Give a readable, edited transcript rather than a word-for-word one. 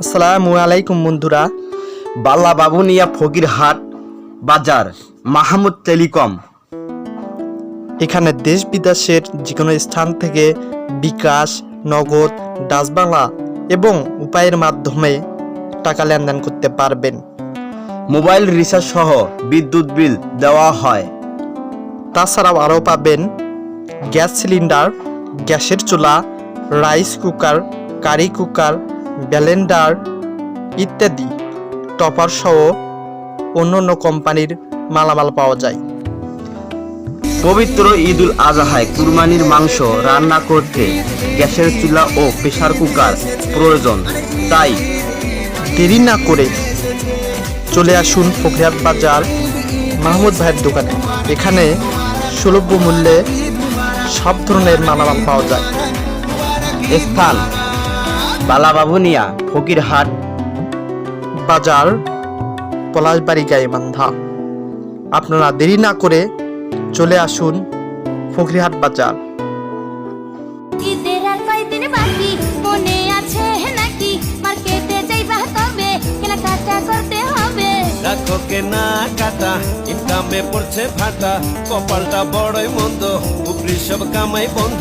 আসসালামু আলাইকুম বন্ধুরা। বাল্লা বাবুনিয়া ফকিরহাট বাজার মাহমুদ টেলিকম। এখানে দেশ বিদেশের যে কোনো স্থান থেকে বিকাশ, নগদ, ডাচবাংলা এবং উপায়ের মাধ্যমে টাকা লেনদেন করতে পারবেন। মোবাইল রিচার্জ সহ বিদ্যুৎ বিল দেওয়া হয়। তাছাড়াও আরও পাবেন গ্যাস সিলিন্ডার, গ্যাসের চুলা, rice cooker, curry cooker, blender ইত্যাদি টপার সহ অন্য কোম্পানির মালামাল পাওয়া যায়। পবিত্র ঈদুল আজহায় কুরবানির মাংস রান্না করতে গ্যাসের চুলা ও প্রেসার কুকার প্রয়োজন। তাই দেরি না করে চলে আসুন ফকিরহাট বাজার মাহমুদ ভাইয়ের দোকানে। এখানে সুলভ মূল্যে সব ধরনের মালামাল পাওয়া যায়। স্থান বালা বাবুনিয়া ফকিরহাট বাজার, পলাশবাড়ি গাইবান্ধা। আপনারা দেরি না করে চলে আসুন ফকিরহাট বাজার। ঈদের আর কয়দিন বাকি, মনে আছে নাকি? মার্কেটে যাইবা তবে কেনাকাটা করতে হবে। রাখো কেনা কাটা, ইনকামে পড়ছে ফাটা, কপালটা বড়ই মন্দ, উপরি সব কামাই বন্ধ।